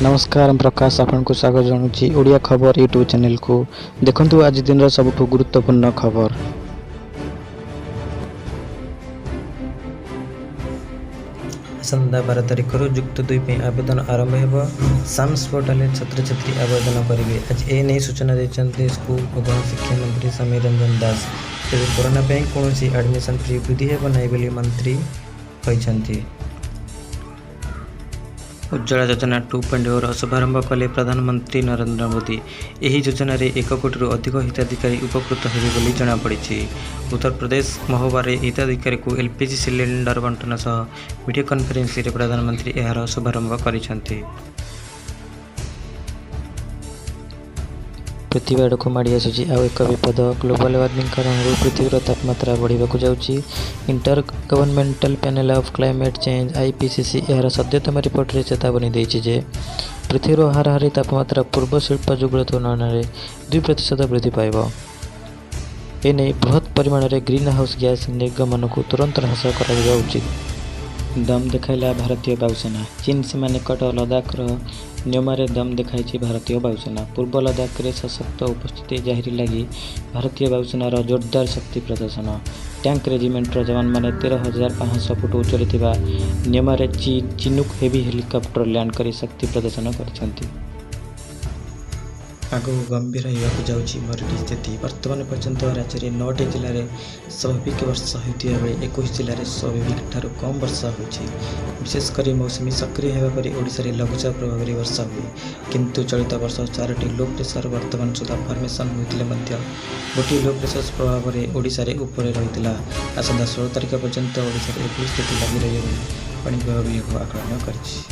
नमस्कार प्रकाश आपको स्वागत जनाऊँगी ओडिया खबर यूट्यूब चैनल को। देखंतु आज दिन सबुठ गुरुत्वपूर्ण खबर। आसंता 12 तारिख जुक्त 2 पे आवेदन आरंभ हो। साम्स पोर्टाल छात्र छात्री आवेदन करेंगे। आज ए नहीं सूचना देते स्कूल और गणशिक्षा मंत्री समीर रंजन दास। तेज कोरोना कौन एडमिशन फी वृद्धि हो ना बोली मंत्री कहते। उज्ज्वला योजना 2.0 शुभारंभ कले प्रधानमंत्री नरेंद्र मोदी। यह योजन 1 कोटी अधिक हिताधिकारी उपकृत होगी जमापड़ी। उत्तर प्रदेश महोबा हिताधिकारी को एलपीजी सिलेंडर बंटन सह वीडियो कॉन्फ्रेंस रे प्रधानमंत्री यार शुभारंभ करिसेंती। पृथ्वी आड़ को माड़ी आसूची आउ एक विपद। ग्लोबल वार्मिंग कारण पृथ्वीर तापमात्रा बढ़ाक जाऊँगी। Inter governmental panel of climate change IPCC यार सद्यतम रिपोर्ट रे चेतावनी देछि जे पृथ्वीर हाराहारी तापमात्रा पूर्व शिल्प जुग तुलन में 2% वृद्धि पाइब। एने बृहत परिमाण में ग्रीन हाउस गैस निर्गमन को तुरंत ह्रास करा उचित। दम देखाइला भारतीय वायुसेना। चीन सीमा निकट लद्दाख नियमारे दम देखाई भारतीय वायुसेना। पूर्व लद्दाख में सशक्त उपस्थिति जाहिर लगी भारतीय वायुसेनार जोरदार शक्ति प्रदर्शन। टैंक रेजिमेंटर जवान मैंने 13,500 फुट उच्चरे नियमारे चिनुक हेवी हेलिकॉप्टर लैंड कर शक्ति प्रदर्शन कर। आगू गंभीर होगा जाऊँगी मरुडी स्थिति। वर्तमान पर्यंत राज्य में 9टी जिले में स्वाभाविक वर्षा होता बेले 21 जिले में स्वाभाविक ठार कम वर्षा होगी। विशेषकर मौसुमी सक्रिय होगा पर ओडिशा रे लघुचाप प्रभाव में वर्षा हुए। किंतु चलित वर्ष 4टी लो प्रेसर वर्तमान सुधा फर्मेसन होते गोटे लो प्रेसर प्रभाव में ओडिशा रे ऊपर रही। आसंता 16 तारिख पर्यंत ओडिशा रे एभली स्थिति लगी रही पाणीपाग विभाग आकलन कर।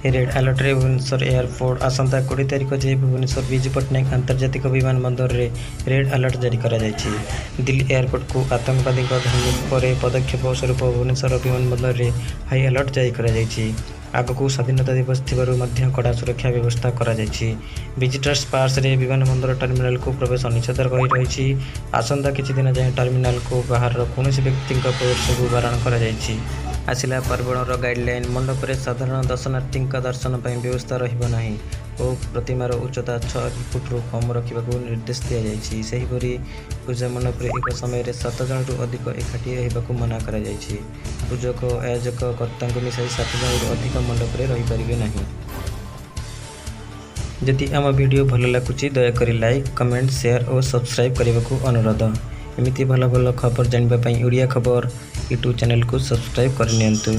रेड अलर्ट रे भुवनेश्वर एयरपोर्ट। आसंता 20 तारिख जे भुवनेश्वर विजु पट्टनायक अंतर्जातिक विमान बंदर रे रेड अलर्ट जारी करा जायछि। दिल्ली एयरपोर्ट को आतंकवादी धमकी पर पदक्षेप स्वरूप भुवनेश्वर विमान बंदर रे हाई अलर्ट जारी करा जायछि। आगक स्वाधीनता दिवस थिबारु मध्य कड़ा सुरक्षा व्यवस्था करा जायछि। विजिटर्स पास रे विमान बंदर टर्मिनाल को प्रवेश अनिश्चित रही। आसंता किछि दिन जाए टर्मिनाल को बाहर कौन व्यक्ति प्रवेश को बारण करा जायछि। आसिला पार्वणर गाइडलाइन। मंडप में साधारण दर्शनार्थी दर्शन पर व्यवस्था रहिबो नाही और प्रतिमार उच्चता 6 फुट कम रखा निर्देश दि जाएगी। सेहीपरि पूजा मंडप में एक समय 7 जन अधिक एकाठी होगा मना कर। पूजक आयोजक कर्ता मिसाई 7 जन अधिक मंडप में रहीपर नहीं। जदि आम वीडियो भल लगुच दयाक लाइक कमेंट शेयर और सब्सक्राइब करने को अनुरोध। एमती भल भल खबर जानापी ओडिया खबर यूट्यूब चैनल को सब्सक्राइब करनियंतु।